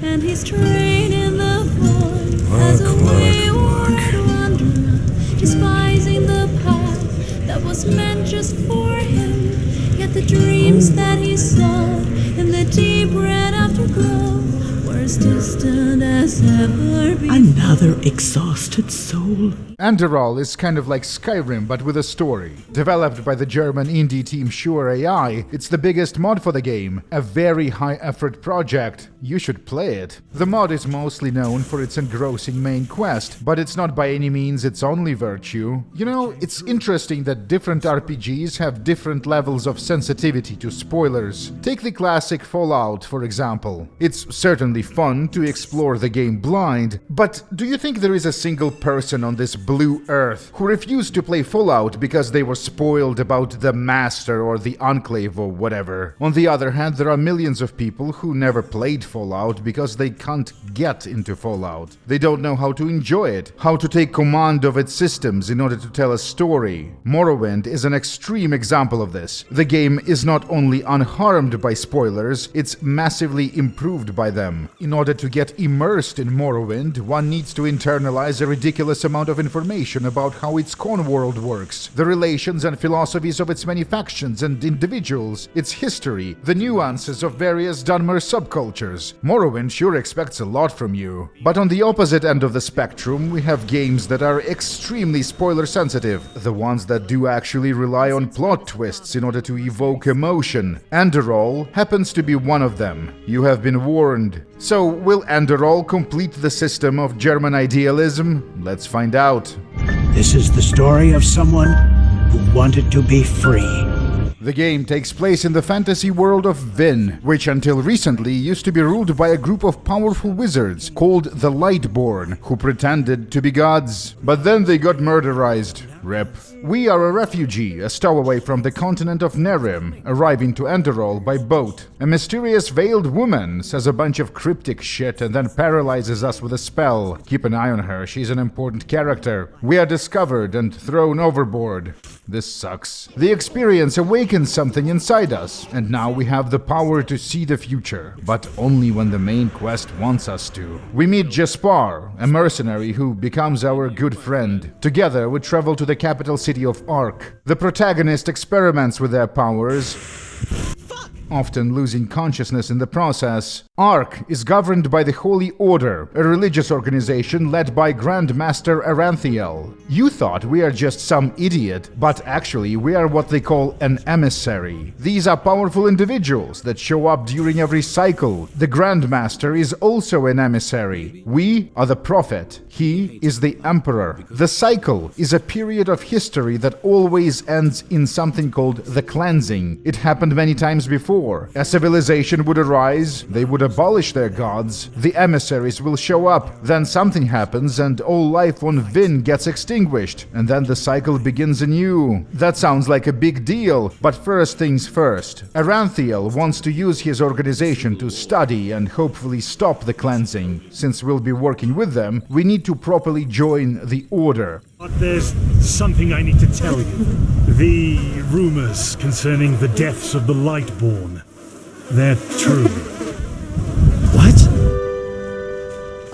and he's training the void as a wayward wanderer, despising the path that was meant just for him. Yet the dreams that he sought in the deep red afterglow were as distant as ever before. Another exhausted soul. Enderal is kind of like Skyrim, but with a story. Developed by the German indie team Sure AI, it's the biggest mod for the game, a very high-effort project. You should play it. The mod is mostly known for its engrossing main quest, but it's not by any means its only virtue. You know, it's interesting that different RPGs have different levels of sensitivity to spoilers. Take the classic Fallout, for example. It's certainly fun to explore the game blind, but do you think there is a single person on this blue earth who refused to play Fallout because they were spoiled about the Master or the Enclave or whatever? On the other hand, there are millions of people who never played Fallout because they can't get into Fallout. They don't know how to enjoy it, how to take command of its systems in order to tell a story. Morrowind is an extreme example of this. The game is not only unharmed by spoilers, it's massively improved by them. In order to get immersed in Morrowind, one needs to internalize a ridiculous amount of information about how its con world works, the relations and philosophies of its many factions and individuals, its history, the nuances of various Dunmer subcultures. Morrowind sure expects a lot from you. But on the opposite end of the spectrum, we have games that are extremely spoiler sensitive, the ones that do actually rely on plot twists in order to evoke emotion. Enderal happens to be one of them. You have been warned. So, will Enderal complete the system of German idealism? Let's find out. This is the story of someone who wanted to be free. The game takes place in the fantasy world of Vin, which until recently used to be ruled by a group of powerful wizards called the Lightborn, who pretended to be gods. But then they got murderized. Rip. We are a refugee, a stowaway from the continent of Nerim, arriving to Enderal by boat. A mysterious veiled woman says a bunch of cryptic shit and then paralyzes us with a spell. Keep an eye on her, she's an important character. We are discovered and thrown overboard. This sucks. The experience awakens something inside us, and now we have the power to see the future, but only when the main quest wants us to. We meet Jaspar, a mercenary who becomes our good friend. Together we travel to the capital city of Ark. The protagonist experiments with their powers, often losing consciousness in the process. Ark is governed by the Holy Order, a religious organization led by Grandmaster Aranthiel. You thought we are just some idiot, but actually we are what they call an emissary. These are powerful individuals that show up during every cycle. The Grandmaster is also an emissary. We are the Prophet. He is the Emperor. The cycle is a period of history that always ends in something called the cleansing. It happened many times before. A civilization would arise, they would abolish their gods, the emissaries will show up, then something happens and all life on Vin gets extinguished, and then the cycle begins anew. That sounds like a big deal, but first things first. Aranthiel wants to use his organization to study and hopefully stop the cleansing. Since we'll be working with them, we need to properly join the Order. But there's something I need to tell you. The rumors concerning the deaths of the Lightborn, they're true. What?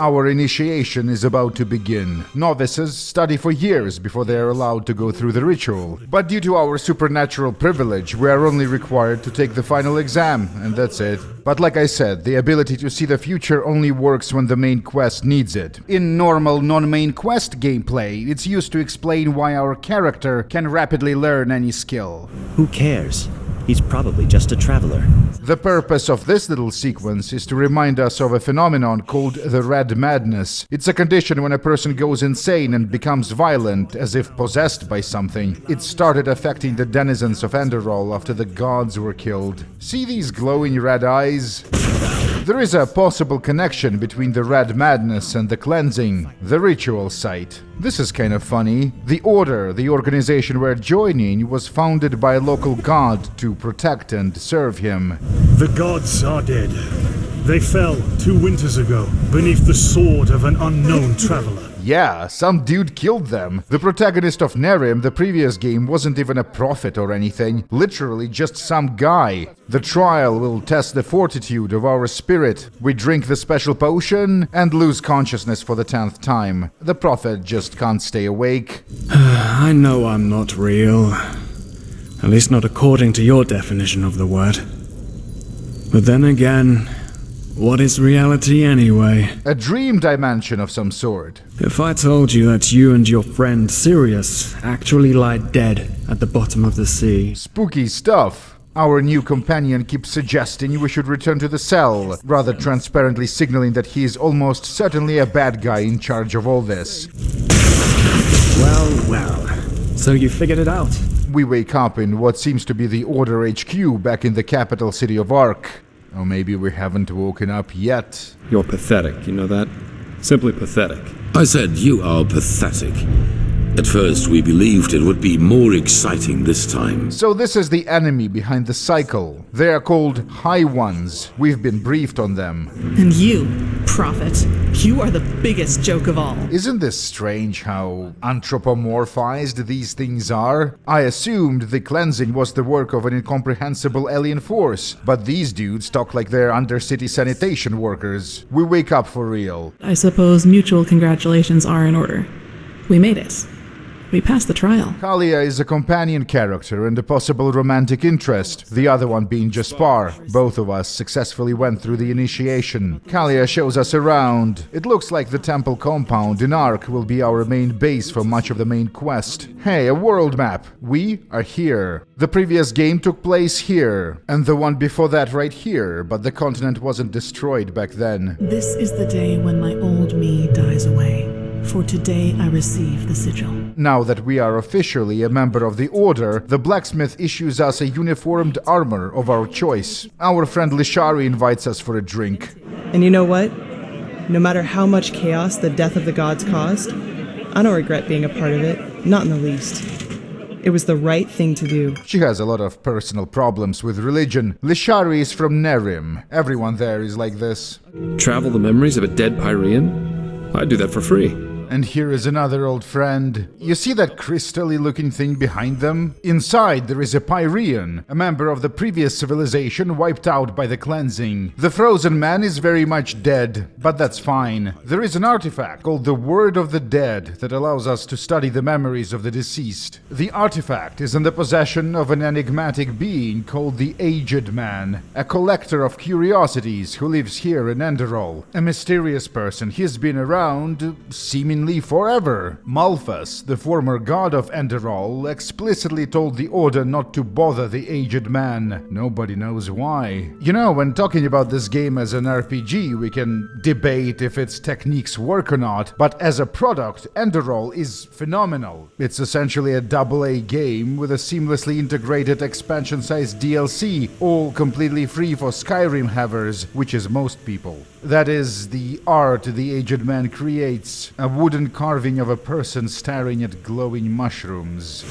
Our initiation is about to begin. Novices study for years before they are allowed to go through the ritual. But due to our supernatural privilege, we are only required to take the final exam, and that's it. But like I said, the ability to see the future only works when the main quest needs it. In normal non-main quest gameplay, it's used to explain why our character can rapidly learn any skill. Who cares? He's probably just a traveler. The purpose of this little sequence is to remind us of a phenomenon called the Red Madness. It's a condition when a person goes insane and becomes violent, as if possessed by something. It started affecting the denizens of Enderal after the gods were killed. See these glowing red eyes? There is a possible connection between the Red Madness and the cleansing, the ritual site. This is kind of funny. The Order, the organization we're joining, was founded by a local god to protect and serve him. The gods are dead. They fell 2 winters ago beneath the sword of an unknown traveler. Yeah, some dude killed them. The protagonist of Nerim, the previous game, wasn't even a prophet or anything. Literally just some guy. The trial will test the fortitude of our spirit. We drink the special potion and lose consciousness for the 10th time. The prophet just can't stay awake. I know I'm not real. At least not according to your definition of the word. But then again, what is reality anyway? A dream dimension of some sort. If I told you that you and your friend Sirius actually lie dead at the bottom of the sea. Spooky stuff. Our new companion keeps suggesting we should return to the cell, rather transparently signaling that he is almost certainly a bad guy in charge of all this. Well. So you figured it out? We wake up in what seems to be the Order HQ back in the capital city of Ark. Or maybe we haven't woken up yet. You're pathetic, you know that? Simply pathetic. I said you are pathetic. At first, we believed it would be more exciting this time. So this is the enemy behind the cycle. They are called High Ones. We've been briefed on them. And you, Prophet, you are the biggest joke of all. Isn't this strange how anthropomorphized these things are? I assumed the cleansing was the work of an incomprehensible alien force, but these dudes talk like they're undercity sanitation workers. We wake up for real. I suppose mutual congratulations are in order. We made it. We passed the trial. Kalia is a companion character and a possible romantic interest, the other one being Jaspar. Both of us successfully went through the initiation. Kalia shows us around. It looks like the temple compound in Ark will be our main base for much of the main quest. Hey, a world map. We are here. The previous game took place here, and the one before that right here, but the continent wasn't destroyed back then. This is the day when my old me dies away. For today I receive the sigil. Now that we are officially a member of the Order, the blacksmith issues us a uniformed armor of our choice. Our friend Lishari invites us for a drink. And you know what? No matter how much chaos the death of the gods caused, I don't regret being a part of it, not in the least. It was the right thing to do. She has a lot of personal problems with religion. Lishari is from Nerim. Everyone there is like this. Travel the memories of a dead Pyrean? I'd do that for free. And here is another old friend. You see that crystal-y looking thing behind them? Inside there is a Pyrean, a member of the previous civilization wiped out by the cleansing. The frozen man is very much dead, but that's fine. There is an artifact called the Word of the Dead that allows us to study the memories of the deceased. The artifact is in the possession of an enigmatic being called the Aged Man, a collector of curiosities who lives here in Enderal. A mysterious person. He's been around, seemingly forever. Malphas, the former god of Enderal, explicitly told the Order not to bother the Aged Man. Nobody knows why. You know, when talking about this game as an RPG, we can debate if its techniques work or not, but as a product, Enderal is phenomenal. It's essentially a AA game with a seamlessly integrated expansion-sized DLC, all completely free for SKYRIM havers, which is most people. That is the art the Aged Man creates, a wooden carving of a person staring at glowing mushrooms.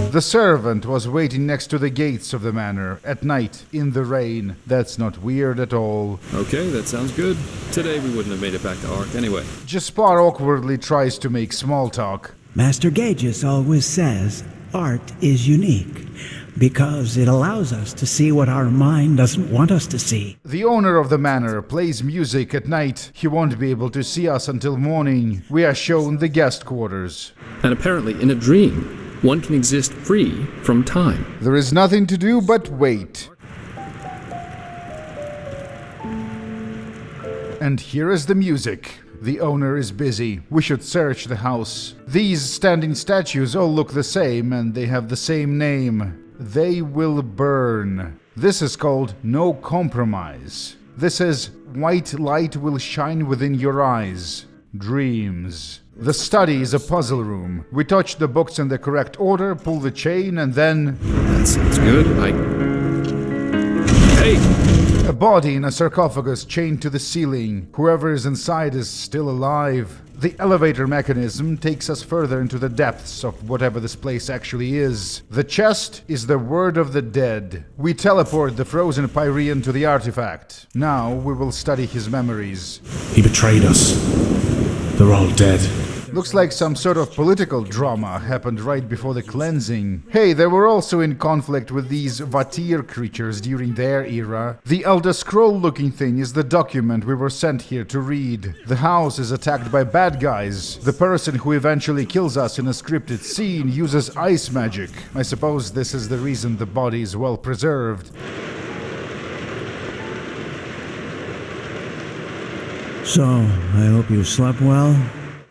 The servant was waiting next to the gates of the manor, at night, in the rain. That's not weird at all. Okay, that sounds good. Today we wouldn't have made it back to Ark anyway. Jaspar awkwardly tries to make small talk. Master Gages always says art is unique because it allows us to see what our mind doesn't want us to see. The owner of the manor plays music at night. He won't be able to see us until morning. We are shown the guest quarters. And apparently, in a dream, one can exist free from time. There is nothing to do but wait. And here is the music. The owner is busy. We should search the house. These standing statues all look the same, and they have the same name. They will burn. This is called No Compromise. This is White Light Will Shine Within Your Eyes. Dreams. The study is a puzzle room. We touch the books in the correct order, pull the chain, and then... That sounds good. Hey! A body in a sarcophagus chained to the ceiling. Whoever is inside is still alive. The elevator mechanism takes us further into the depths of whatever this place actually is. The chest is the word of the dead. We teleport the frozen Pyrean to the artifact. Now we will study his memories. He betrayed us. They're all dead. Looks like some sort of political drama happened right before the cleansing. Hey, they were also in conflict with these Vatir creatures during their era. The Elder Scroll-looking thing is the document we were sent here to read. The house is attacked by bad guys. The person who eventually kills us in a scripted scene uses ice magic. I suppose this is the reason the body is well preserved. So, I hope you slept well?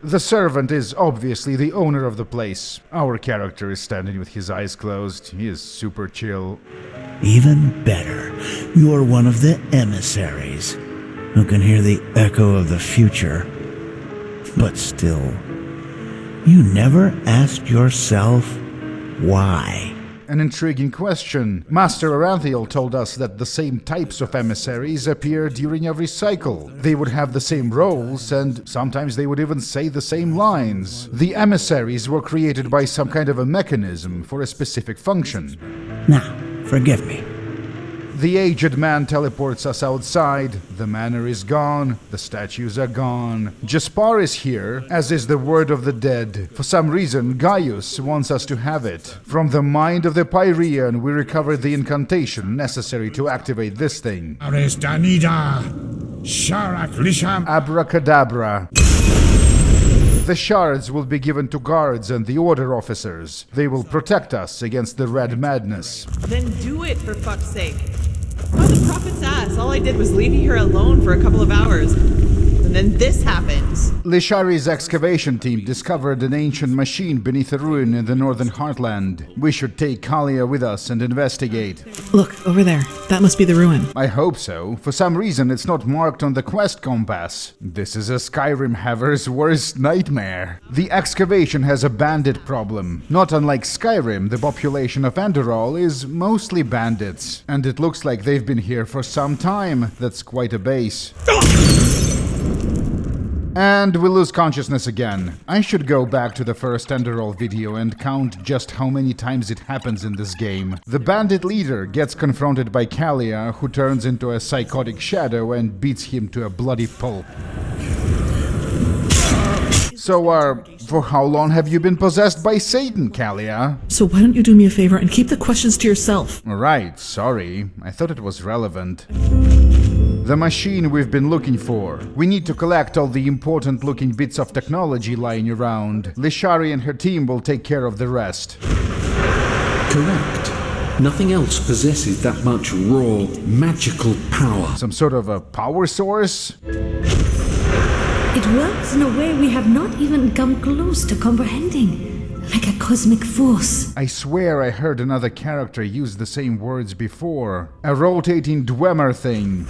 The servant is obviously the owner of the place. Our character is standing with his eyes closed. He is super chill. Even better, you're one of the emissaries who can hear the echo of the future. But still, you never asked yourself why. An intriguing question. Master Aranthiel told us that the same types of emissaries appear during every cycle. They would have the same roles, and sometimes they would even say the same lines. The emissaries were created by some kind of a mechanism for a specific function. Now, forgive me. The aged man teleports us outside. The manor is gone. The statues are gone. Jaspar is here, as is the word of the dead. For some reason, Gaius wants us to have it. From the mind of the Pyrean, we recovered the incantation necessary to activate this thing. Abracadabra. The shards will be given to guards and the order officers. They will protect us against the red madness. Then do it, for fuck's sake. Oh, the prophet's ass. All I did was leave you here alone for a couple of hours. And then this happens. Lishari's excavation team discovered an ancient machine beneath a ruin in the northern heartland. We should take Kalia with us and investigate. Look, over there. That must be the ruin. I hope so. For some reason, it's not marked on the quest compass. This is a Skyrim haver's worst nightmare. The excavation has a bandit problem. Not unlike Skyrim, the population of Enderal is mostly bandits. And it looks like they've been here for some time. That's quite a base. And we lose consciousness again. I should go back to the first Enderal video and count just how many times it happens in this game. The bandit leader gets confronted by Kalia, who turns into a psychotic shadow and beats him to a bloody pulp. So, for how long have you been possessed by Satan, Kalia? So why don't you do me a favor and keep the questions to yourself? Right, sorry. I thought it was relevant. The machine we've been looking for. We need to collect all the important looking bits of technology lying around. Lishari and her team will take care of the rest. Correct. Nothing else possesses that much raw, magical power. Some sort of a power source? It works in a way we have not even come close to comprehending. Like a cosmic force. I swear I heard another character use the same words before. A rotating Dwemer thing.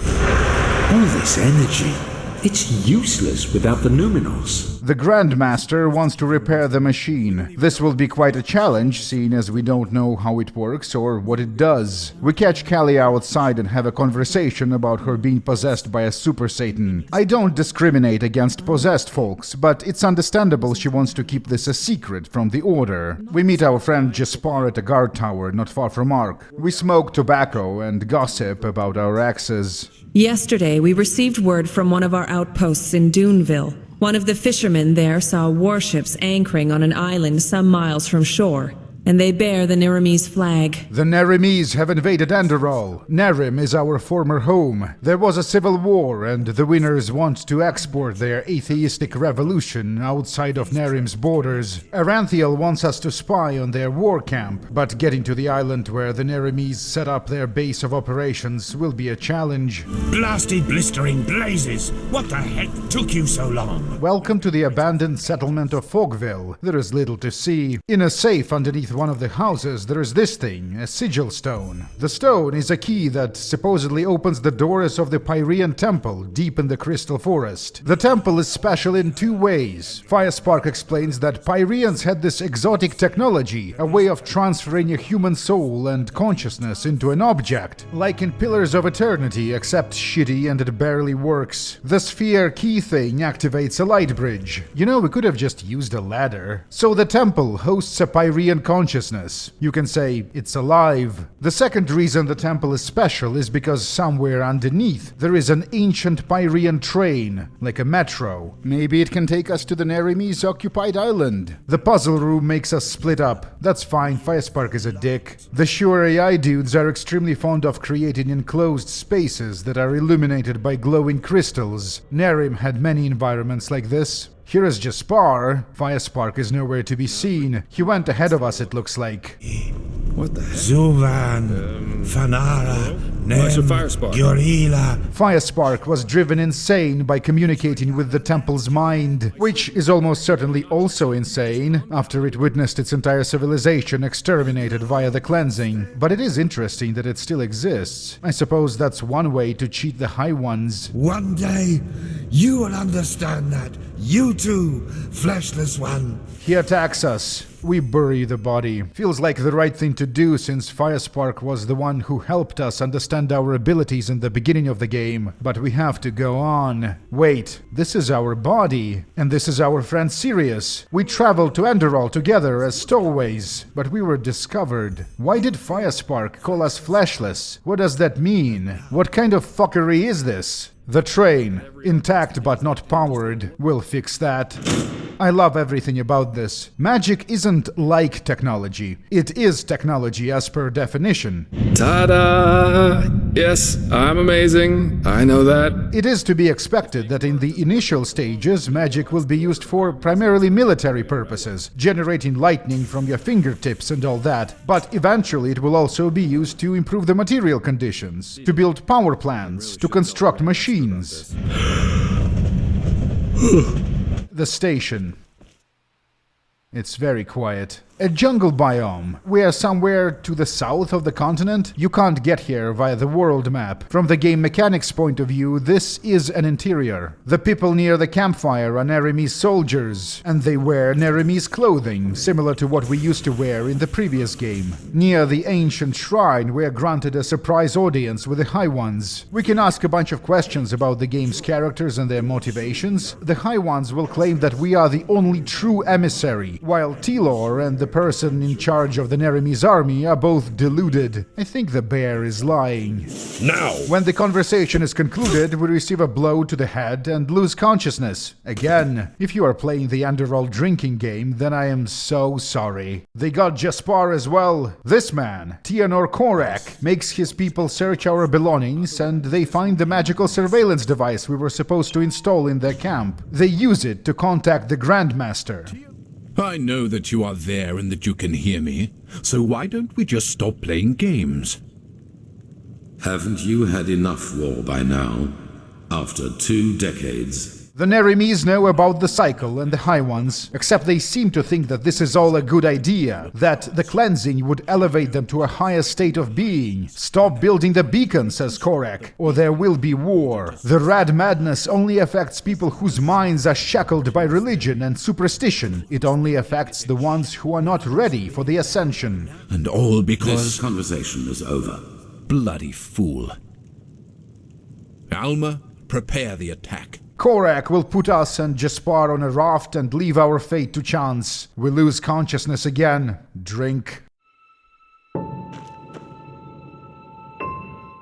All this energy, it's useless without the Numinos. The Grandmaster wants to repair the machine. This will be quite a challenge, seeing as we don't know how it works or what it does. We catch Kalia outside and have a conversation about her being possessed by a Super Satan. I don't discriminate against possessed folks, but it's understandable she wants to keep this a secret from the Order. We meet our friend Jaspar at a guard tower not far from Ark. We smoke tobacco and gossip about our exes. Yesterday, we received word from one of our outposts in Duneville. One of the fishermen there saw warships anchoring on an island some miles from shore, and they bear the Nerimese flag. The Nerimese have invaded Enderal. Nerim is our former home. There was a civil war, and the winners want to export their atheistic revolution outside of Nerim's borders. Aranthiel wants us to spy on their war camp, but getting to the island where the Nerimese set up their base of operations will be a challenge. Blasted blistering blazes! What the heck took you so long? Welcome to the abandoned settlement of Fogville. There is little to see. In a safe underneath one of the houses, there is this thing, a sigil stone. The stone is a key that supposedly opens the doors of the Pyrean temple deep in the Crystal Forest. The temple is special in two ways. Firespark explains that Pyreans had this exotic technology, a way of transferring a human soul and consciousness into an object, like in Pillars of Eternity, except shitty and it barely works. The sphere key thing activates a light bridge. You know, we could have just used a ladder. So the temple hosts a Pyrean consciousness. You can say it's alive. The second reason the temple is special is because somewhere underneath there is an ancient Pyrean train, like a metro. Maybe it can take us to the Neremese occupied island. The puzzle room makes us split up. That's fine, Firespark is a dick. The Sure AI dudes are extremely fond of creating enclosed spaces that are illuminated by glowing crystals. Nerim had many environments like this. Here is Jaspar. Firespark is nowhere to be seen. He went ahead of us, it looks like. What the heck? Zuvan, Fanara, Master Firespark. Gorilla. Firespark was driven insane by communicating with the temple's mind, which is almost certainly also insane after it witnessed its entire civilization exterminated via the cleansing. But it is interesting that it still exists. I suppose that's one way to cheat the High Ones. One day, you will understand that. You too, fleshless one. He attacks us. We bury the body. Feels like the right thing to do since Firespark was the one who helped us understand our abilities in the beginning of the game. But we have to go on. Wait, this is our body. And this is our friend Sirius. We traveled to Enderal together as stowaways, but we were discovered. Why did Firespark call us fleshless? What does that mean? What kind of fuckery is this? The train, intact but not powered, will fix that. I love everything about this. Magic isn't like technology. It is technology as per definition. Ta-da! Yes, I'm amazing. I know that. It is to be expected that in the initial stages, magic will be used for primarily military purposes, generating lightning from your fingertips and all that. But eventually it will also be used to improve the material conditions, to build power plants, to construct machines. The station. It's very quiet. A jungle biome. We are somewhere to the south of the continent. You can't get here via the world map. From the game mechanics point of view, this is an interior. The people near the campfire are Neremese soldiers, and they wear Neremese clothing, similar to what we used to wear in the previous game. Near the ancient shrine, we are granted a surprise audience with the High Ones. We can ask a bunch of questions about the game's characters and their motivations. The High Ones will claim that we are the only true emissary, while Tilor and the person in charge of the Neremese army are both deluded. I think the bear is lying. Now! When the conversation is concluded, we receive a blow to the head and lose consciousness. Again, if you are playing the Enderal drinking game, then I am so sorry. They got Jaspar as well. This man, Tianor Korak, makes his people search our belongings and they find the magical surveillance device we were supposed to install in their camp. They use it to contact the Grandmaster. I know that you are there and that you can hear me, so why don't we just stop playing games? Haven't you had enough war by now? After 2 decades? The Neremese know about the cycle and the High Ones, except they seem to think that this is all a good idea, that the cleansing would elevate them to a higher state of being. Stop building the beacon, says Korak, or there will be war. The rad madness only affects people whose minds are shackled by religion and superstition. It only affects the ones who are not ready for the ascension. And all because... This conversation is over. Bloody fool. Alma, prepare the attack. Korak will put us and Jaspar on a raft and leave our fate to chance. We lose consciousness again. Drink.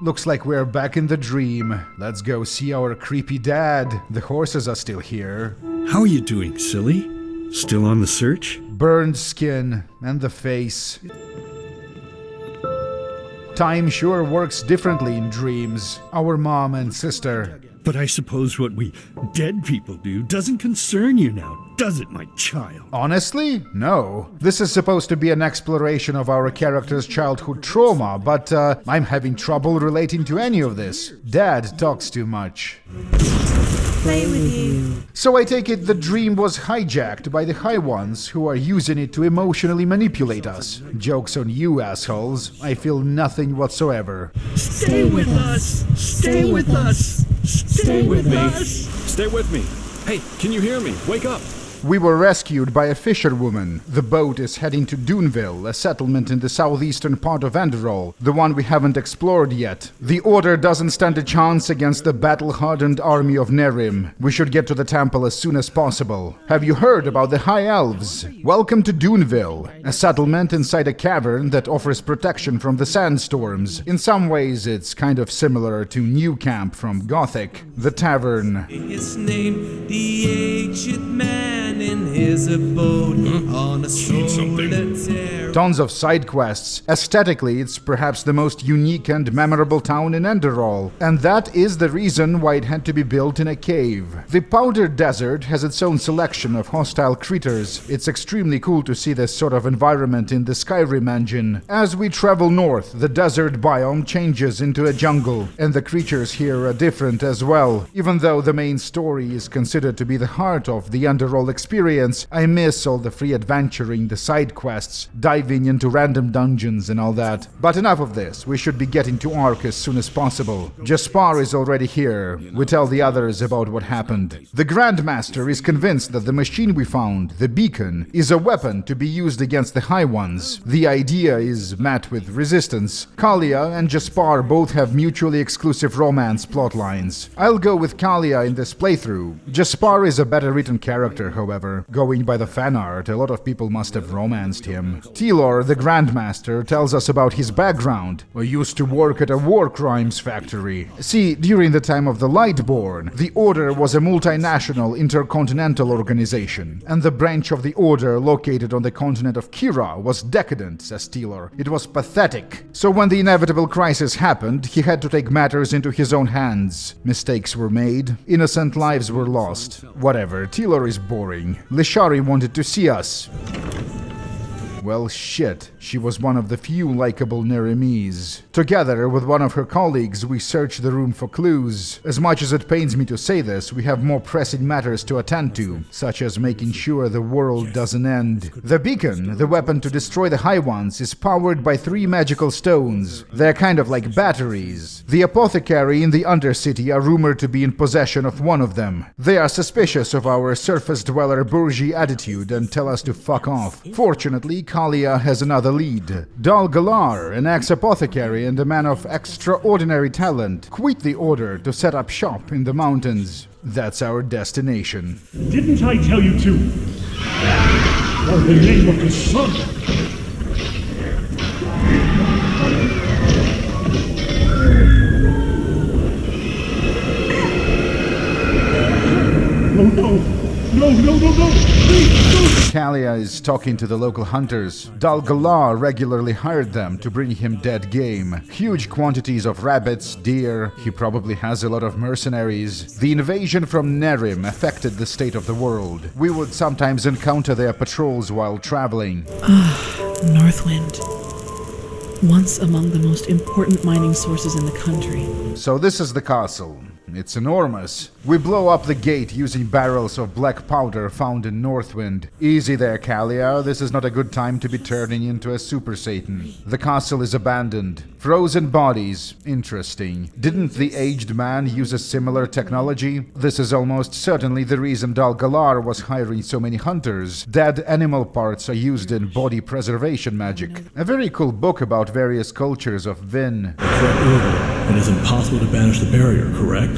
Looks like we're back in the dream. Let's go see our creepy dad. The horses are still here. How are you doing, silly? Still on the search? Burned skin and the face. Time sure works differently in dreams. Our mom and sister. But I suppose what we dead people do doesn't concern you now, does it, my child? Honestly, no. This is supposed to be an exploration of our character's childhood trauma, but I'm having trouble relating to any of this. Dad talks too much. play with you. So I take it the dream was hijacked by the High Ones who are using it to emotionally manipulate us. Joke's on you, assholes. I feel nothing whatsoever. Stay with us! Stay with us! Stay with us! Stay with me. Hey, can you hear me? Wake up! We were rescued by a fisherwoman. The boat is heading to Duneville, a settlement in the southeastern part of Enderal, the one we haven't explored yet. The Order doesn't stand a chance against the battle-hardened army of Nerim. We should get to the temple as soon as possible. Have you heard about the High Elves? Welcome to Duneville, a settlement inside a cavern that offers protection from the sandstorms. In some ways, it's kind of similar to New Camp from Gothic. The tavern. His name, the ancient man in his abode on a solitary. Tons of side quests. Aesthetically, it's perhaps the most unique and memorable town in Enderal, and that is the reason why it had to be built in a cave. The Powder Desert has its own selection of hostile critters. It's extremely cool to see this sort of environment in the SKYRIM engine. As we travel north, the desert biome changes into a jungle, and the creatures here are different as well. Even though the main story is considered to be the heart of the Enderal experience, I miss all the free adventuring, the side quests, diving into random dungeons and all that. But enough of this, we should be getting to Ark as soon as possible. Jaspar is already here. We tell the others about what happened. The Grandmaster is convinced that the machine we found, the beacon, is a weapon to be used against the High Ones. The idea is met with resistance. Kalia and Jaspar both have mutually exclusive romance plotlines. I'll go with Kalia in this playthrough. Jaspar is a better written character, however. Going by the fan art, a lot of people must have romanced him. Tilor, the Grandmaster, tells us about his background. I used to work at a WARCRIMES factory. See, during the time of the Lightborn, the Order was a multinational intercontinental organization, and the branch of the Order located on the continent of Kira was decadent, says Tilor. It was pathetic. So when the inevitable crisis happened, he had to take matters into his own hands. Mistakes were made, innocent lives were lost. Whatever, Tilor is boring. Lishari wanted to see us. Well, shit. She was one of the few likable Nerimese. Together with one of her colleagues, we searched the room for clues. As much as it pains me to say this, we have more pressing matters to attend to, such as making sure the world doesn't end. The beacon, the weapon to destroy the High Ones, is powered by 3 magical stones. They're kind of like batteries. The apothecary in the Undercity are rumored to be in possession of one of them. They are suspicious of our surface-dweller bourgeois attitude and tell us to fuck off. Fortunately, Kalia has another lead. Dal Galar, an ex-apothecary and a man of extraordinary talent, quit the Order to set up shop in the mountains. That's our destination. Didn't I tell you to? For the name of the sun! Oh no! No, no, no, no! Please, no! Kalia is talking to the local hunters. Dal Galar regularly hired them to bring him dead game. Huge quantities of rabbits, deer. He probably has a lot of mercenaries. The invasion from Nerim affected the state of the world. We would sometimes encounter their patrols while traveling. Northwind. Once among the most important mining sources in the country. So this is the castle. It's enormous. We blow up the gate using barrels of black powder found in Northwind. Easy there, Kalia. This is not a good time to be turning into a Super Satan. The castle is abandoned. Frozen bodies. Interesting. Didn't the aged man use a similar technology? This is almost certainly the reason Dal Galar was hiring so many hunters. Dead animal parts are used in body preservation magic. A very cool book about various cultures of Vin. It is impossible to banish the barrier, correct?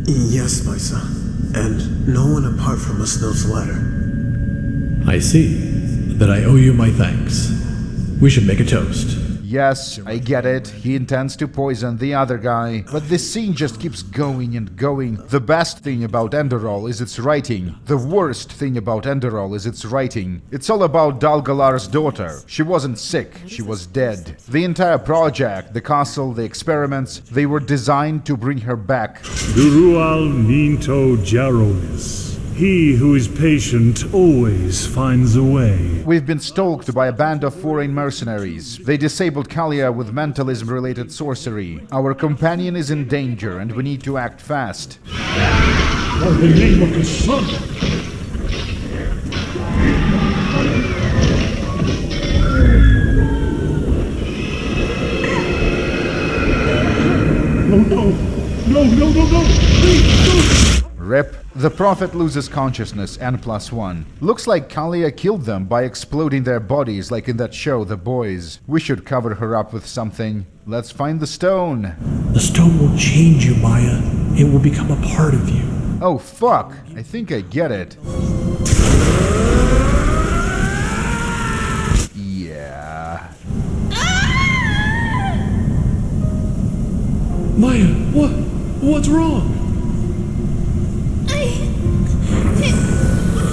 Yes, my son. And no one apart from us knows the letter. I see. Then I owe you my thanks. We should make a toast. Yes, I get it. He intends to poison the other guy. But this scene just keeps going and going. The best thing about Enderal is its writing. The worst thing about Enderal is its writing. It's all about Dal Galar's daughter. She wasn't sick, she was dead. The entire project, the castle, the experiments, they were designed to bring her back. Durual Ninto Jaronis. He who is patient always finds a way. We've been stalked by a band of foreign mercenaries. They disabled Kalia with mentalism-related sorcery. Our companion is in danger and we need to act fast. By the name of the sun! No! Please, no! Rip. The Prophet loses consciousness, N+1. Looks like Kalia killed them by exploding their bodies like in that show, The Boys. We should cover her up with something. Let's find the stone. The stone will change you, Maya. It will become a part of you. Oh fuck, I think I get it. Yeah. Maya, what's wrong?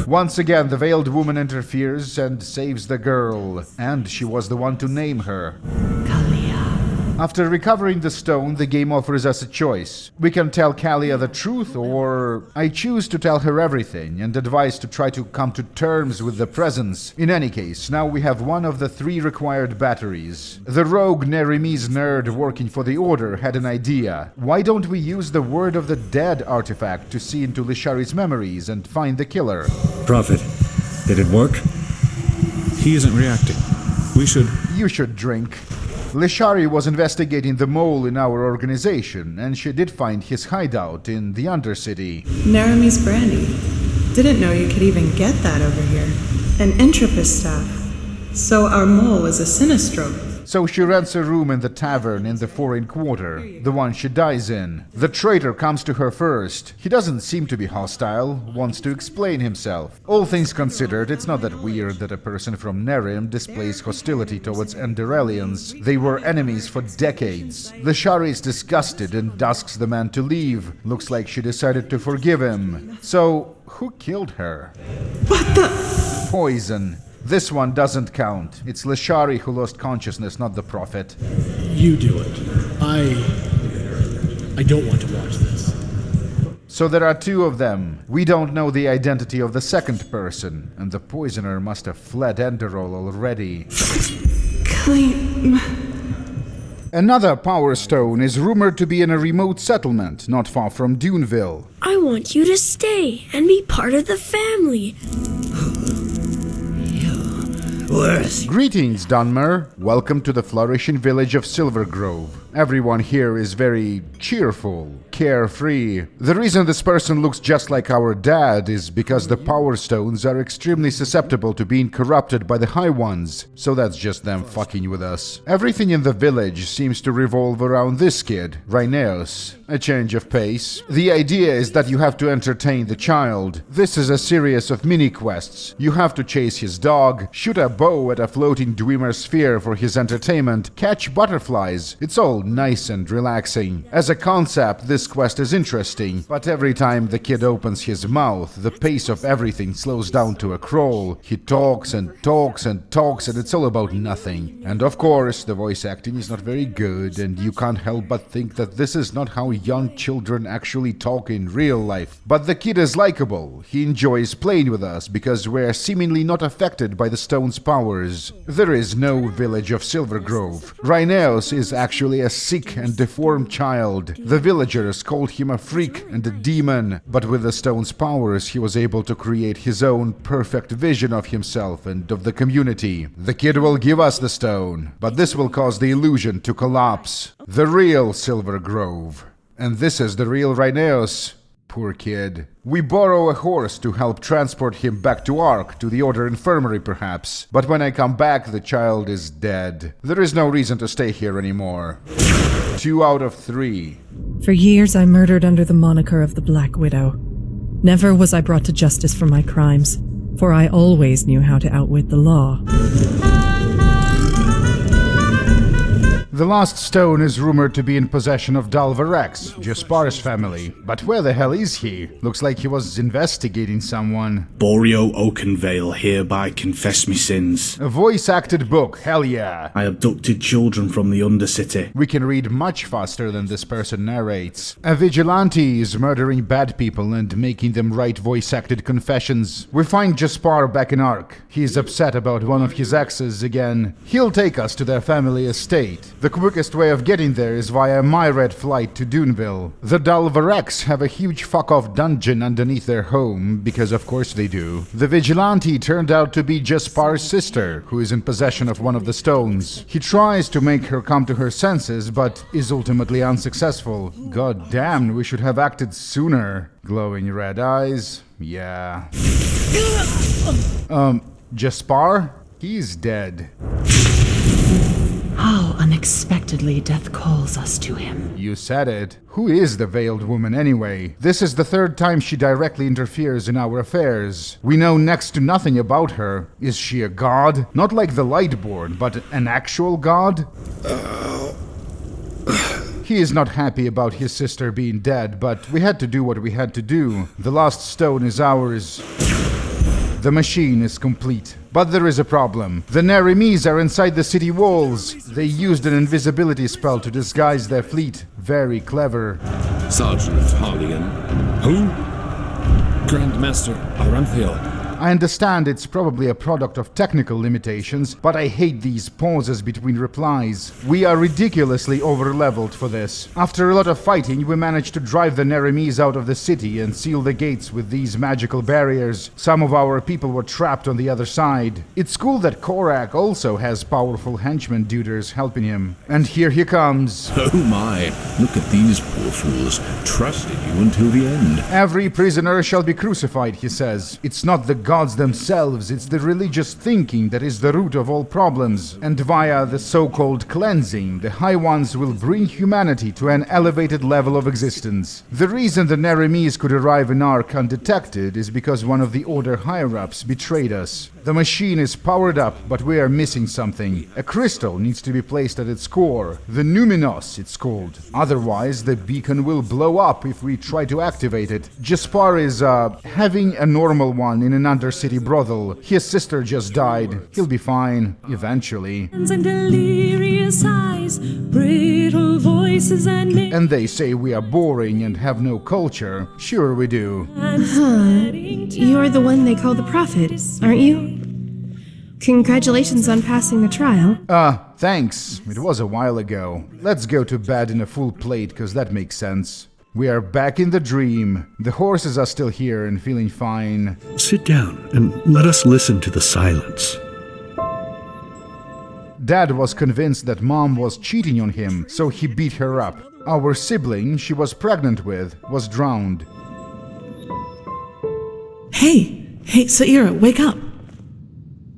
Once again, the veiled woman interferes and saves the girl, and she was the one to name her. After recovering the stone, the game offers us a choice. We can tell Kalia the truth, or I choose to tell her everything and advise to try to come to terms with the presence. In any case, now we have one of the 3 required batteries. The rogue Neremese nerd working for the Order had an idea. Why don't we use the Word of the Dead artifact to see into Lishari's memories and find the killer? Prophet, did it work? He isn't reacting. We should... You should drink. Lishari was investigating the mole in our organization, and she did find his hideout in the Undercity. Neremese brandy. Didn't know you could even get that over here. An Entropy staff. So our mole is a Sinistro. So she rents a room in the tavern in the Foreign Quarter, the one she dies in. The traitor comes to her first. He doesn't seem to be hostile, wants to explain himself. All things considered, it's not that weird that a person from Nerim displays hostility towards Enderalians. They were enemies for decades. Lishari is disgusted and asks the man to leave. Looks like she decided to forgive him. So, who killed her? What the? Poison. This one doesn't count. It's Lishari who lost consciousness, not the Prophet. You do it. I don't want to watch this. So there are 2 of them. We don't know the identity of the second person, and the poisoner must have fled Enderal already. Clean. Another Power Stone is rumored to be in a remote settlement not far from Duneville. I want you to stay and be part of the family. Greetings, Dunmer. Welcome to the flourishing village of Silvergrove. Everyone here is very cheerful, carefree. The reason this person looks just like our dad is because the Power Stones are extremely susceptible to being corrupted by the High Ones, so that's just them fucking with us. Everything in the village seems to revolve around this kid, Raineos. A change of pace. The idea is that you have to entertain the child. This is a series of mini-quests. You have to chase his dog, shoot a bow at a floating Dwemer sphere for his entertainment, catch butterflies. It's all nice and relaxing. As a concept, this quest is interesting, but every time the kid opens his mouth, the pace of everything slows down to a crawl. He talks and talks and talks, and it's all about nothing. And of course, the voice acting is not very good, and you can't help but think that this is not how young children actually talk in real life. But the kid is likable. He enjoys playing with us because we're seemingly not affected by the stone's powers. There is no village of Silvergrove. Raineos is actually a sick and deformed child. The villagers called him a freak and a demon, but with the stone's powers he was able to create his own perfect vision of himself and of the community. The kid will give us the stone, but this will cause the illusion to collapse. The real Silvergrove. And this is the real Raineos. Poor kid. We borrow a horse to help transport him back to Ark, to the Order Infirmary perhaps. But when I come back, the child is dead. There is no reason to stay here anymore. 2 out of 3. For years I murdered under the moniker of the Black Widow. Never was I brought to justice for my crimes, for I always knew how to outwit the law. The lost stone is rumored to be in possession of VAREK, Jaspar's family. But where the hell is he? Looks like he was investigating someone. Boreal Oakenvale hereby confess me sins. A voice-acted book, hell yeah. I abducted children from the Undercity. We can read much faster than this person narrates. A vigilante is murdering bad people and making them write voice-acted confessions. We find Jaspar back in Ark. He's upset about one of his exes again. He'll take us to their family estate. The quickest way of getting there is via my red flight to Duneville. The VAREKs have a huge fuck-off dungeon underneath their home, because of course they do. The vigilante turned out to be Jaspar's sister, who is in possession of one of the stones. He tries to make her come to her senses, but is ultimately unsuccessful. God damn, we should have acted sooner. Glowing red eyes. Yeah. Jaspar? He's dead. How unexpectedly death calls us to him. You said it. Who is the veiled woman anyway? This is the third time she directly interferes in our affairs. We know next to nothing about her. Is she a god? Not like the Lightborn, but an actual god? He is not happy about his sister being dead, but we had to do what we had to do. The lost stone is ours. The machine is complete. But there is a problem. The Nerimes are inside the city walls. They used an invisibility spell to disguise their fleet. Very clever. Sergeant Harlian. Who? Grandmaster Aranthiel. I understand it's probably a product of technical limitations, but I hate these pauses between replies. We are ridiculously over-leveled for this. After a lot of fighting, we managed to drive the Nerimes out of the city and seal the gates with these magical barriers. Some of our people were trapped on the other side. It's cool that Korak also has powerful henchmen duders helping him. And here he comes. Oh my, look at these poor fools, trusted you until the end. Every prisoner shall be crucified, he says. It's not the gods themselves, it's the religious thinking that is the root of all problems. And via the so-called cleansing, the High Ones will bring humanity to an elevated level of existence. The reason the Nerimes could arrive in Ark undetected is because one of the Order higher-ups betrayed us. The machine is powered up, but we are missing something. A crystal needs to be placed at its core. The Numinos, it's called. Otherwise, the beacon will blow up if we try to activate it. Jaspar is, having a normal one in an undercity brothel. His sister just died. He'll be fine, eventually. And delirious eyes, brittle voices And they say we are boring and have no culture. Sure we do. You're the one they call the prophet, aren't you? Congratulations on passing the trial. Thanks. It was a while ago. Let's go to bed in a full plate, cause that makes sense. We are back in the dream. The horses are still here and feeling fine. Sit down and let us listen to the silence. Dad was convinced that Mom was cheating on him, so he beat her up. Our sibling she was pregnant with was drowned. Hey, Saira, wake up.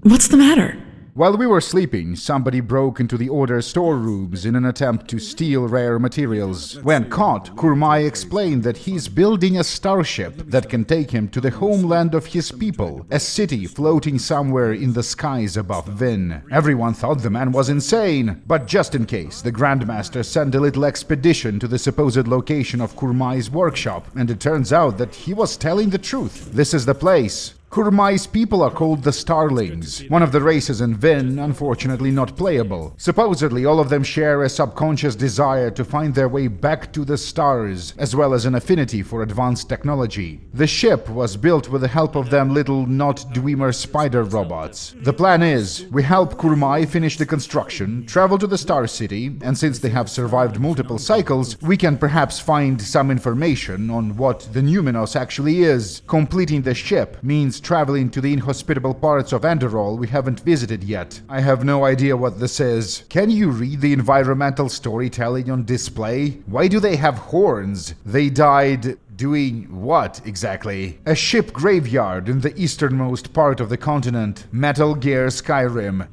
What's the matter? While we were sleeping, somebody broke into the Order's storerooms in an attempt to steal rare materials. When caught, Kurmai explained that he's building a starship that can take him to the homeland of his people, a city floating somewhere in the skies above Vin. Everyone thought the man was insane, but just in case, the Grandmaster sent a little expedition to the supposed location of Kurmai's workshop, and it turns out that he was telling the truth. This is the place. Kurmai's people are called the Starlings, one of the races in Vin, unfortunately not playable. Supposedly, all of them share a subconscious desire to find their way back to the stars, as well as an affinity for advanced technology. The ship was built with the help of them little not-Dwemer spider robots. The plan is, we help Kurmai finish the construction, travel to the Star City, and since they have survived multiple cycles, we can perhaps find some information on what the Numinos actually is. Completing the ship means traveling to the inhospitable parts of Enderal we haven't visited yet. I have no idea what this is. Can you read the environmental storytelling on display? Why do they have horns? They died doing what exactly? A ship graveyard in the easternmost part of the continent. Metal Gear SKYRIM.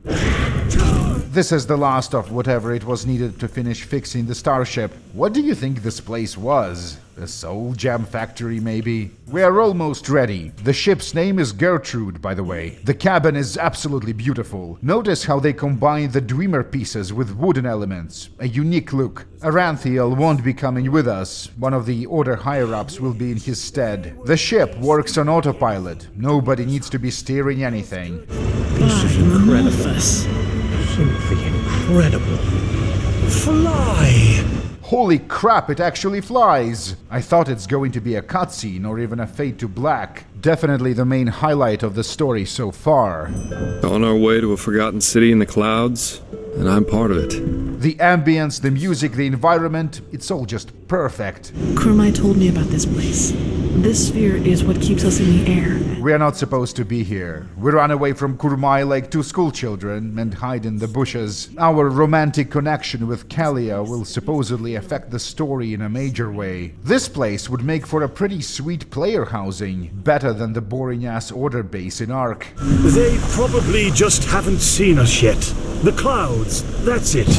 This is the last of whatever it was needed to finish fixing the starship. What do you think this place was? A soul gem factory, maybe? We are almost ready. The ship's name is Gertrude, by the way. The cabin is absolutely beautiful. Notice how they combine the Dwemer pieces with wooden elements. A unique look. Aranthiel won't be coming with us. One of the Order higher-ups will be in his stead. The ship works on autopilot. Nobody needs to be steering anything. This is incredible. Simply incredible. Fly! Holy crap, it actually flies! I thought it's going to be a cutscene or even a fade to black. Definitely the main highlight of the story so far. On our way to a forgotten city in the clouds? and I'm part of it. The ambience, the music, the environment, it's all just perfect. Kurmai told me about this place. This sphere is what keeps us in the air. We are not supposed to be here. We run away from Kurmai like two schoolchildren and hide in the bushes. Our romantic connection with Kalia will supposedly affect the story in a major way. This place would make for a pretty sweet player housing, better than the boring-ass order base in Ark. They probably just haven't seen us yet. The clouds, that's it.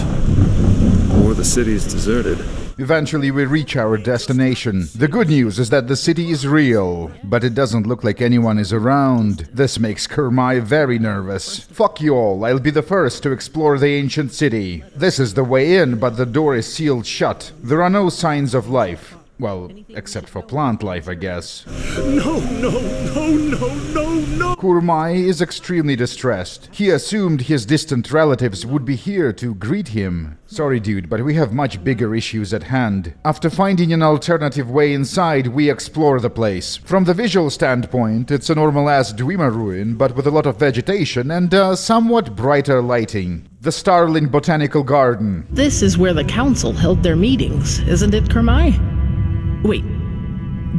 Or the city's deserted. Eventually we reach our destination. The good news is that the city is real, but it doesn't look like anyone is around. This makes Kurmai very nervous. Fuck you all, I'll be the first to explore the ancient city. This is the way in, but the door is sealed shut. There are no signs of life. Well, except for plant life, I guess. No. Kurmai is extremely distressed. He assumed his distant relatives would be here to greet him. Sorry, dude, but we have much bigger issues at hand. After finding an alternative way inside, we explore the place. From the visual standpoint, it's a normal-ass Dwemer ruin, but with a lot of vegetation and somewhat brighter lighting. The Starling Botanical Garden. This is where the council held their meetings, isn't it, Kurmai? Wait,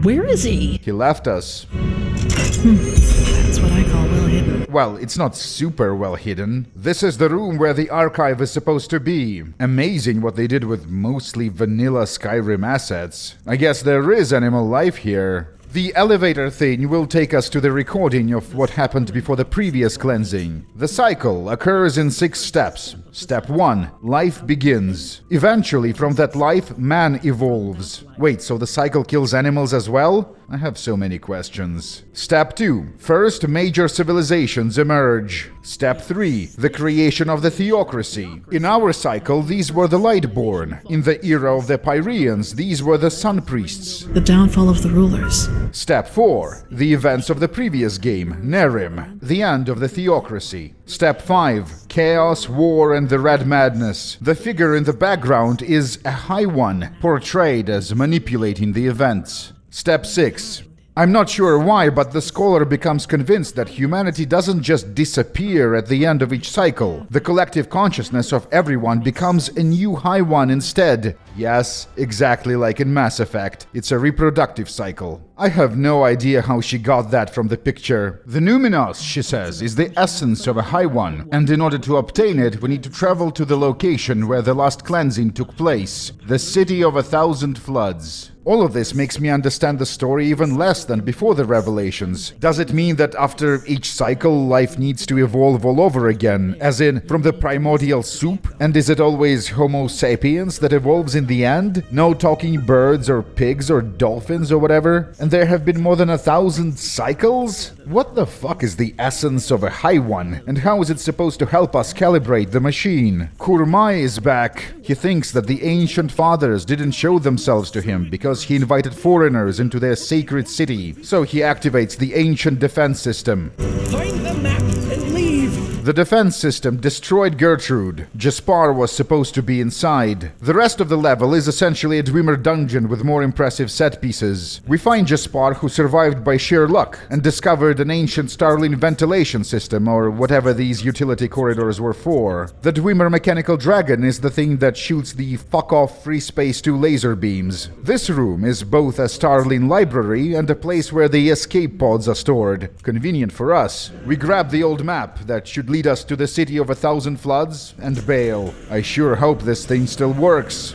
where is he? He left us. That's what I call well hidden. Well, it's not super well hidden. This is the room where the archive is supposed to be. Amazing what they did with mostly vanilla Skyrim assets. I guess there is animal life here. The elevator thing will take us to the recording of what happened before the previous cleansing. The cycle occurs in 6 steps. Step 1. Life begins. Eventually, from that life, man evolves. Wait, so the cycle kills animals as well? I have so many questions. Step 2. First, major civilizations emerge. Step 3. The creation of the theocracy. In our cycle, these were the Lightborn. In the era of the Pyreans, these were the Sun Priests. The downfall of the rulers. Step 4. The events of the previous game, Nerim. The end of the theocracy. Step 5. Chaos, war, and the Red Madness. The figure in the background is a High One, portrayed as manipulating the events. Step 6. I'm not sure why, but the scholar becomes convinced that humanity doesn't just disappear at the end of each cycle. The collective consciousness of everyone becomes a new High One instead. Yes, exactly like in Mass Effect. It's a reproductive cycle. I have no idea how she got that from the picture. The Numinos, she says, is the essence of a High One, and in order to obtain it, we need to travel to the location where the last cleansing took place, the City of 1,000 Floods. All of this makes me understand the story even less than before the revelations. Does it mean that after each cycle, life needs to evolve all over again, as in, from the primordial soup? And is it always Homo sapiens that evolves in the end? No talking birds or pigs or dolphins or whatever? And there have been more than 1,000 cycles? What the fuck is the essence of a High One? And how is it supposed to help us calibrate the machine? Kurmai is back. He thinks that the ancient fathers didn't show themselves to him because he invited foreigners into their sacred city. So he activates the ancient defense system. Find the map and leave! The defense system destroyed Gertrude. Jaspar was supposed to be inside. The rest of the level is essentially a Dwemer dungeon with more impressive set pieces. We find Jaspar, who survived by sheer luck and discovered an ancient Starling ventilation system, or whatever these utility corridors were for. The Dwemer mechanical dragon is the thing that shoots the fuck-off free space 2 laser beams. This room is both a Starling library and a place where the escape pods are stored. Convenient for us. We grab the old map that should lead us to the City of 1,000 Floods and bail. I sure hope this thing still works.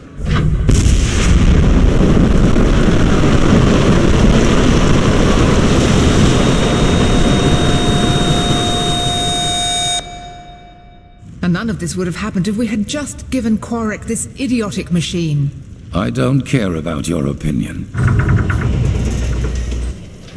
And none of this would have happened if we had just given Korek this idiotic machine. I don't care about your opinion.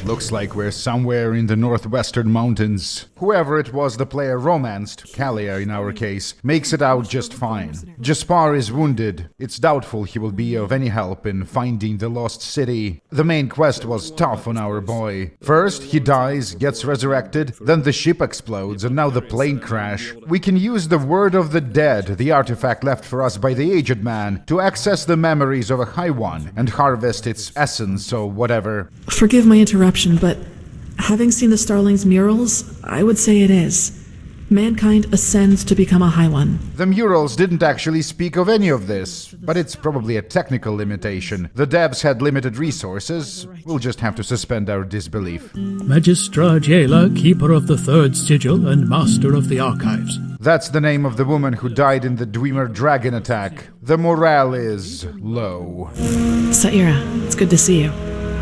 Looks like we're somewhere in the northwestern mountains. Whoever it was the player romanced, Kalia in our case, makes it out just fine. Jaspar is wounded. It's doubtful he will be of any help in finding the lost city. The main quest was tough on our boy. First, he dies, gets resurrected, then the ship explodes, and now the plane crash. We can use the Word of the Dead, the artifact left for us by the aged man, to access the memories of a High One and harvest its essence or whatever. Forgive my interruption, but having seen the Starling's murals, I would say it is. mankind ascends to become a High One. The murals didn't actually speak of any of this, but it's probably a technical limitation. The devs had limited resources. We'll just have to suspend our disbelief. Magistra Jaela, Keeper of the Third Sigil and Master of the Archives. That's the name of the woman who died in the Dwemer dragon attack. The morale is low. Saira, it's good to see you.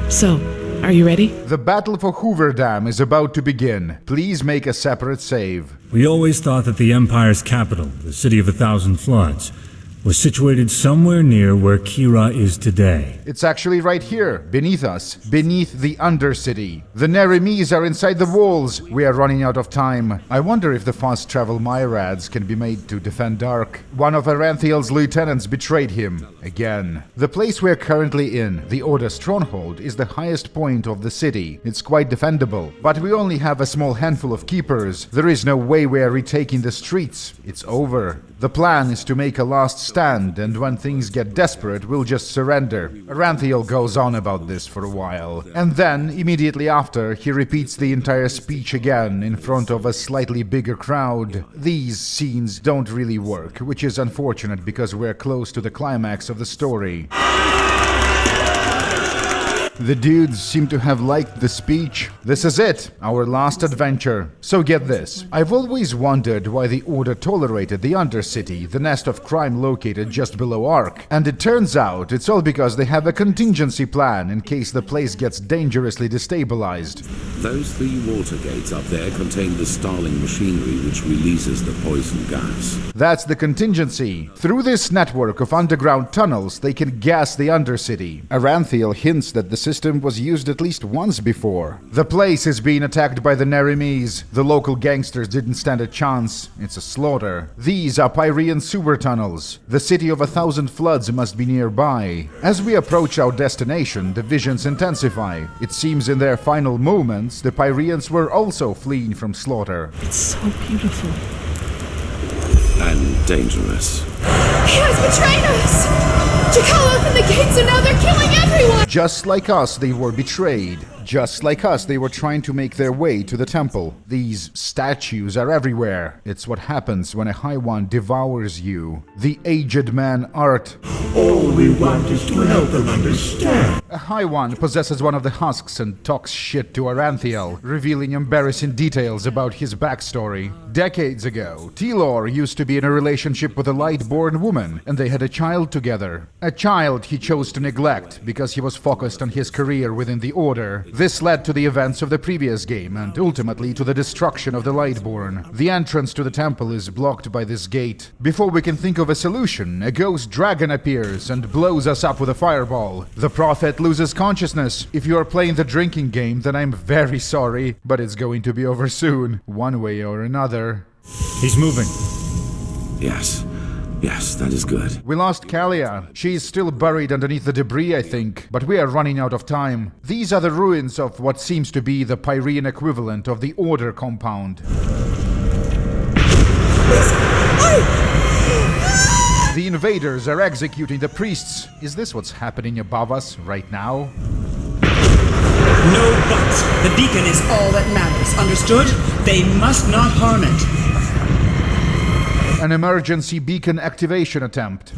So, are you ready? The battle for Hoover Dam is about to begin. Please make a separate save. We always thought that the Empire's capital, the City of a Thousand Floods, was situated somewhere near where Kira is today. It's actually right here, beneath us, beneath the Undercity. The Nerimes are inside the walls. We are running out of time. I wonder if the fast travel Myrads can be made to defend Dark. One of Aranthiel's lieutenants betrayed him. Again. The place we're currently in, the Order Stronghold, is the highest point of the city. It's quite defendable. But we only have a small handful of keepers. There is no way we are retaking the streets. It's over. The plan is to make a last stand, and when things get desperate, we'll just surrender. Aranthiel goes on about this for a while. And then, immediately after, he repeats the entire speech again in front of a slightly bigger crowd. These scenes don't really work, which is unfortunate because we're close to the climax of the story. The dudes seem to have liked the speech. This is it, our last adventure. So get this. I've always wondered why the Order tolerated the Undercity, the nest of crime located just below Ark. And it turns out it's all because they have a contingency plan in case the place gets dangerously destabilized. Those 3 water gates up there contain the Starling machinery which releases the poison gas. That's the contingency. Through this network of underground tunnels, they can gas the Undercity. Aranthiel hints that the system was used at least once before. The place is being attacked by the Nerimes. The local gangsters didn't stand a chance. It's a slaughter. These are Pyrean sewer tunnels. The City of a Thousand Floods must be nearby. As we approach our destination, the visions intensify. It seems in their final moments, the Pyreans were also fleeing from slaughter. It's so beautiful. And dangerous. He has betrayed us! Jakal opened the gates and now they're killing everyone! Just like us, they were betrayed. Just like us, they were trying to make their way to the temple. These statues are everywhere. It's what happens when a High One devours you. The aged man art. All we want is to help them understand. A High One possesses one of the husks and talks shit to Aranthiel, revealing embarrassing details about his backstory. Decades ago, Telor used to be in a relationship with a Lightborn woman, and they had a child together. A child he chose to neglect because he was focused on his career within the Order. This led to the events of the previous game, and ultimately to the destruction of the Lightborn. The entrance to the temple is blocked by this gate. Before we can think of a solution, a ghost dragon appears and blows us up with a fireball. The Prophet loses consciousness. If you are playing the drinking game, then I'm very sorry, but it's going to be over soon, one way or another. He's moving. Yes. Yes, that is good. We lost Kalia. She's still buried underneath the debris, I think, but we are running out of time. These are the ruins of what seems to be the Pyrean equivalent of the Order compound. The invaders are executing the priests. Is this what's happening above us right now? No buts. The beacon is all that matters. Understood? They must not harm it. An emergency beacon activation attempt.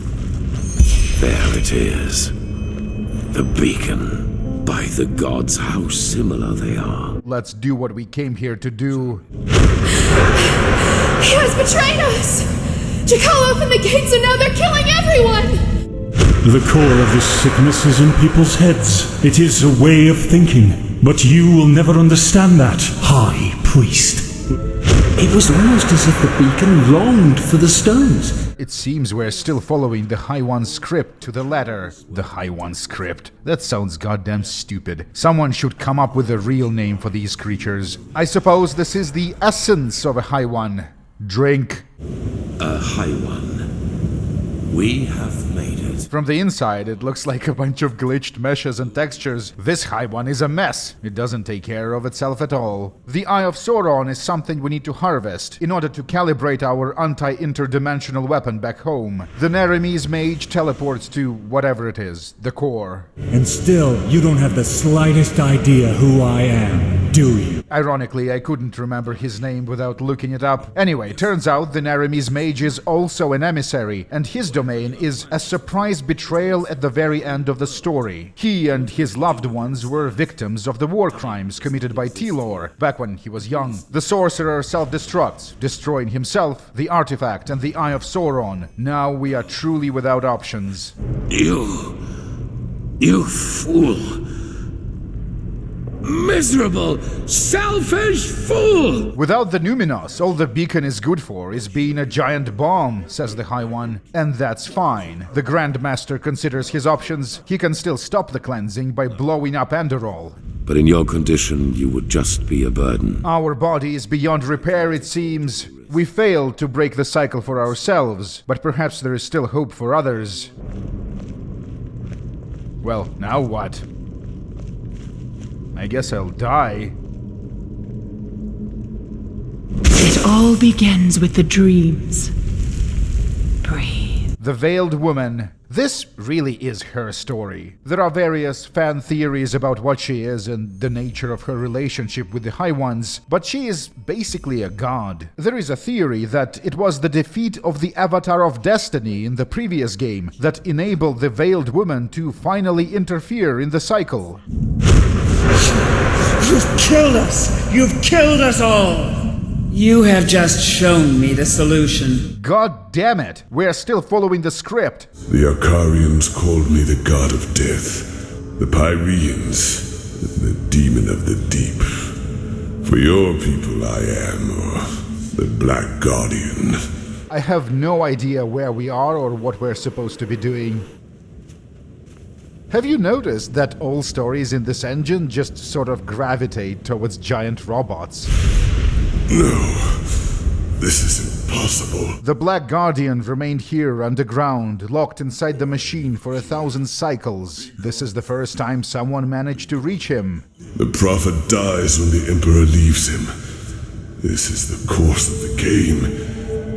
There it is. The beacon. By the gods, how similar they are. Let's do what we came here to do. He has betrayed us! Jakal opened the gates and now they're killing everyone! The core of this sickness is in people's heads. It is a way of thinking. But you will never understand that, High Priest. It was almost as if the beacon longed for the stones. It seems we're still following the High One script to the letter. The High One script. That sounds goddamn stupid. Someone should come up with a real name for these creatures. I suppose this is the essence of a High One. Drink. A High One. We have made it. From the inside, it looks like a bunch of glitched meshes and textures. This High One is a mess. It doesn't take care of itself at all. The Eye of Sauron is something we need to harvest in order to calibrate our anti-interdimensional weapon back home. The Nerimes mage teleports to whatever it is, the core. And still, you don't have the slightest idea who I am. do you? Ironically, I couldn't remember his name without looking it up. Anyway, turns out the Naramese mage is also an emissary, and his domain is a surprise betrayal at the very end of the story. He and his loved ones were victims of the war crimes committed by Telor back when he was young. The sorcerer self-destructs, destroying himself, the artifact, and the Eye of Sauron. Now we are truly without options. You fool! Miserable, selfish fool! Without the Numinos, all the beacon is good for is being a giant bomb, says the High One. And that's fine. The Grand Master considers his options. He can still stop the cleansing by blowing up Enderal. But in your condition, you would just be a burden. Our body is beyond repair, it seems. We failed to break the cycle for ourselves, but perhaps there is still hope for others. Well, now what? I guess I'll die. It all begins with the dreams. Breathe. The Veiled Woman. This really is her story. There are various fan theories about what she is and the nature of her relationship with the High Ones, but she is basically a god. There is a theory that it was the defeat of the Avatar of Destiny in the previous game that enabled the Veiled Woman to finally interfere in the cycle. You've killed us! You've killed us all! You have just shown me the solution. God damn it! We're still following the script. The Akarians called me the god of death, the Pyreans, the demon of the deep. For your people I am, or the Black Guardian. I have no idea where we are or what we're supposed to be doing. Have you noticed that all stories in this engine just sort of gravitate towards giant robots? No, this is impossible. The Black Guardian remained here underground, locked inside the machine for 1,000 cycles. This is the first time someone managed to reach him. The Prophet dies when the Emperor leaves him. This is the course of the game.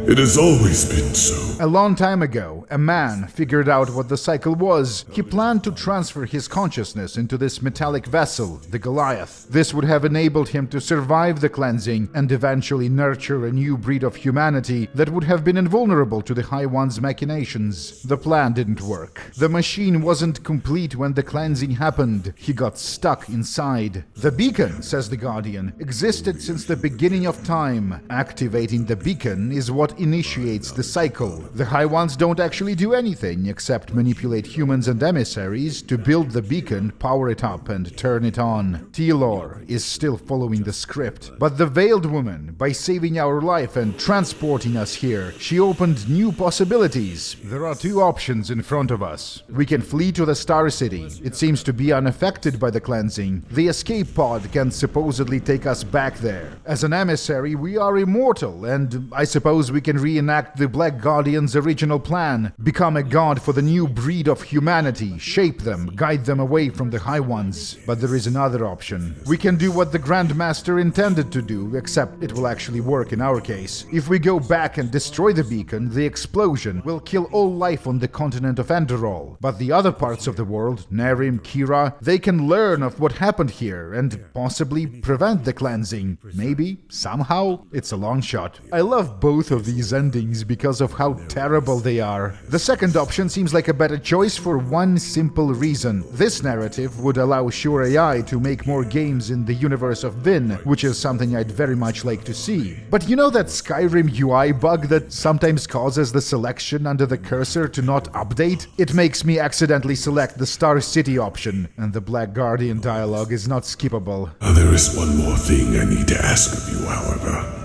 It has always been so. A long time ago, a man figured out what the cycle was. He planned to transfer his consciousness into this metallic vessel, the Goliath. This would have enabled him to survive the cleansing and eventually nurture a new breed of humanity that would have been invulnerable to the High One's machinations. The plan didn't work. The machine wasn't complete when the cleansing happened. He got stuck inside. The beacon, says the Guardian, existed since the beginning of time. Activating the beacon is what initiates the cycle. The High Ones don't actually do anything except manipulate humans and emissaries to build the beacon, power it up, and turn it on. Telor is still following the script. But the Veiled Woman, by saving our life and transporting us here, she opened new possibilities. There are two options in front of us. We can flee to the Star City. It seems to be unaffected by the cleansing. The escape pod can supposedly take us back there. As an emissary, we are immortal, and I suppose we can reenact the Black Guardian's original plan, become a god for the new breed of humanity, shape them, guide them away from the High Ones. But there is another option. We can do what the Grand Master intended to do, except it will actually work in our case. If we go back and destroy the beacon, the explosion will kill all life on the continent of Enderal. But the other parts of the world, Narim, Kira, they can learn of what happened here and possibly prevent the cleansing. Maybe, somehow. It's a long shot. I love both of these endings because of how terrible they are. The second option seems like a better choice for one simple reason. This narrative would allow Sure AI to make more games in the universe of Vin, which is something I'd very much like to see. But you know that Skyrim UI bug that sometimes causes the selection under the cursor to not update? It makes me accidentally select the Star City option, and the Black Guardian dialogue is not skippable. There is one more thing I need to ask of you, however.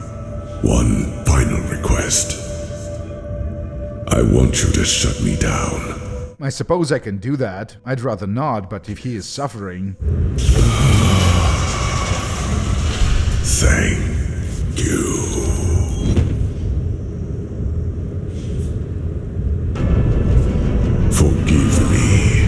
One final request. I want you to shut me down. I suppose I can do that. I'd rather not, but if he is suffering... Thank you. Forgive me.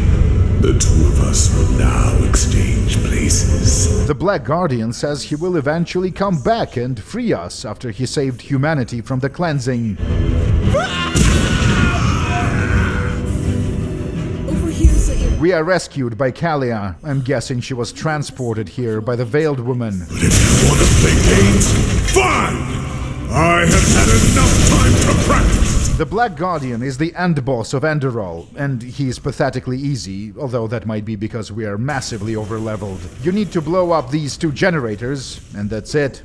The two of us will now exchange places. The Black Guardian says he will eventually come back and free us after he saved humanity from the cleansing. Over here, Sayer. We are rescued by Kalia. I'm guessing she was transported here by the Veiled Woman. But if you want to play games, fine! I have had enough time to practice! The Black Guardian is the end boss of Enderal, and he's pathetically easy, although that might be because we are massively overleveled. You need to blow up these 2 generators, and that's it.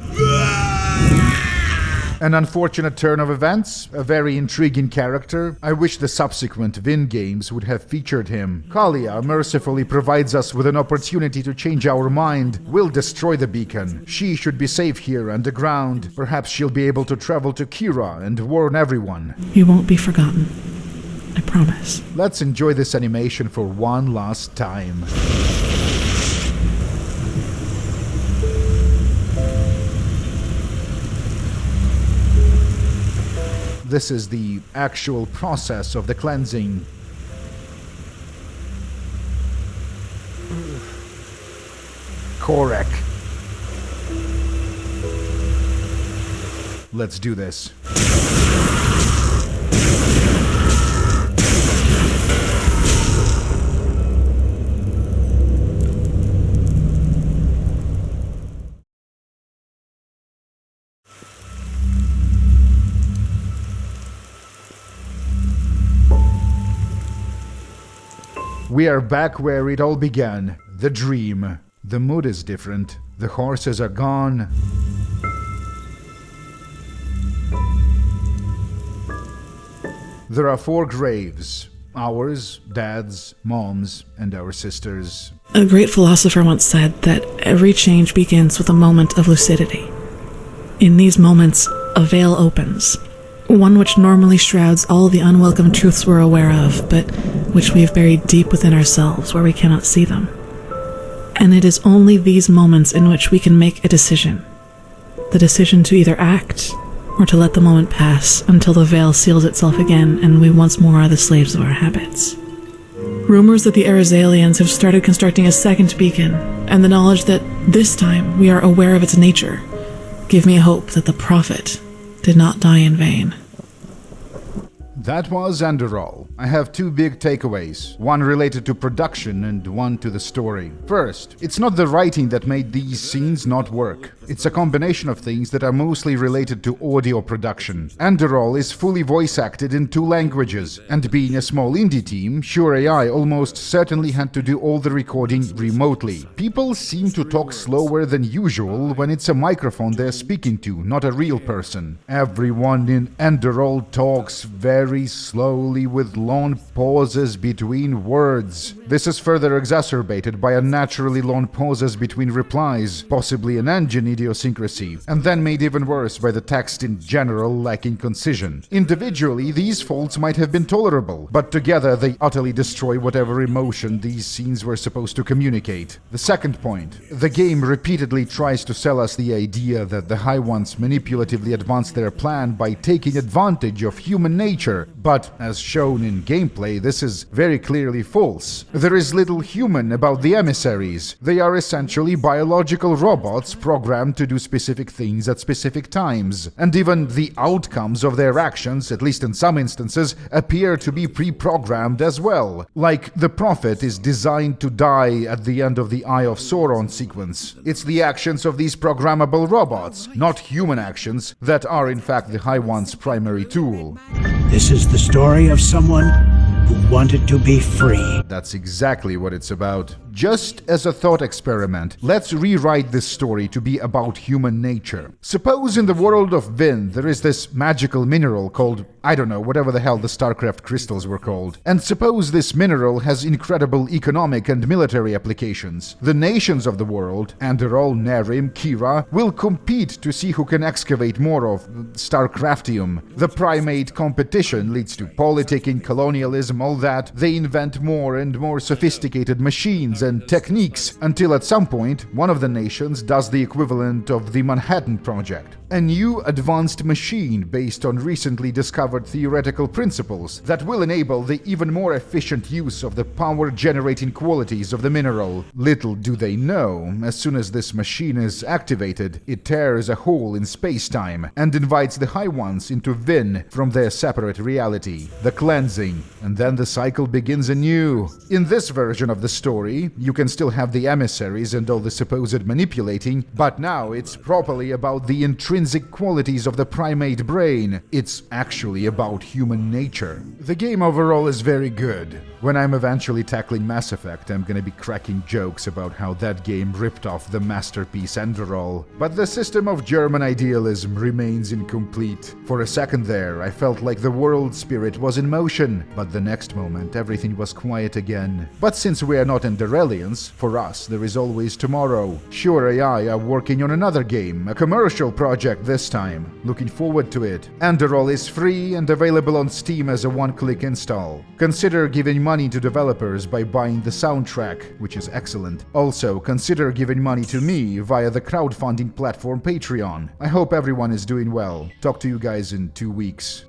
An unfortunate turn of events, a very intriguing character. I wish the subsequent Vin games would have featured him. Kalia mercifully provides us with an opportunity to change our mind. We'll destroy the beacon. She should be safe here underground. Perhaps she'll be able to travel to Kira and warn everyone. You won't be forgotten. I promise. Let's enjoy this animation for one last time. This is the actual process of the cleansing. Korek. Let's do this. We are back where it all began, the dream. The mood is different, the horses are gone. There are 4 graves, ours, Dad's, Mom's, and our sister's. A great philosopher once said that every change begins with a moment of lucidity. In these moments, a veil opens. One which normally shrouds all the unwelcome truths we're aware of, but which we have buried deep within ourselves where we cannot see them. And it is only these moments in which we can make a decision. The decision to either act, or to let the moment pass until the veil seals itself again and we once more are the slaves of our habits. Rumors that the Arizalians have started constructing a second beacon, and the knowledge that this time we are aware of its nature, give me hope that the Prophet did not die in vain. That was Enderal. I have 2 big takeaways, one related to production and one to the story. First, it's not the writing that made these scenes not work. It's a combination of things that are mostly related to audio production. Enderal is fully voice acted in 2 languages, and being a small indie team, Shure AI almost certainly had to do all the recording remotely. People seem to talk slower than usual when it's a microphone they're speaking to, not a real person. Everyone in Enderal talks very slowly with long pauses between words. This is further exacerbated by unnaturally long pauses between replies, possibly an engine idiosyncrasy, and then made even worse by the text in general lacking concision. Individually, these faults might have been tolerable, but together they utterly destroy whatever emotion these scenes were supposed to communicate. The second point, the game repeatedly tries to sell us the idea that the High Ones manipulatively advance their plan by taking advantage of human nature, but as shown in gameplay, this is very clearly false. There is little human about the emissaries. They are essentially biological robots programmed to do specific things at specific times, and even the outcomes of their actions, at least in some instances, appear to be pre-programmed as well. Like the Prophet is designed to die at the end of the Eye of Sauron sequence. It's the actions of these programmable robots, not human actions, that are in fact the High One's primary tool. This is the story of someone who wanted to be free. That's exactly what it's about. Just as a thought experiment, let's rewrite this story to be about human nature. Suppose in the world of Vin there is this magical mineral called, I don't know, whatever the hell the StarCraft crystals were called. And suppose this mineral has incredible economic and military applications. The nations of the world, Enderal, Nerim, Kira, will compete to see who can excavate more of StarCraftium. The primate competition leads to politicking, colonialism, all that. They invent more and more sophisticated machines and techniques, until at some point, one of the nations does the equivalent of the Manhattan Project. A new advanced machine based on recently discovered theoretical principles that will enable the even more efficient use of the power-generating qualities of the mineral. Little do they know, as soon as this machine is activated, it tears a hole in space-time and invites the High Ones into Vin from their separate reality. The cleansing, and then the cycle begins anew. In this version of the story, you can still have the emissaries and all the supposed manipulating, but now it's properly about the intrinsic qualities of the primate brain. It's actually about human nature. The game overall is very good. When I'm eventually tackling Mass Effect, I'm gonna be cracking jokes about how that game ripped off the masterpiece Enderal. But the system of German idealism remains incomplete. For a second there, I felt like the world spirit was in motion, but the next moment everything was quiet again. But since we are not Enderalians, for us there is always tomorrow. Sure AI are working on another game, a commercial project this time. Looking forward to it. Enderal is free and available on Steam as a one-click install. Consider giving money to developers by buying the soundtrack, which is excellent. Also, consider giving money to me via the crowdfunding platform Patreon. I hope everyone is doing well. Talk to you guys in 2 weeks.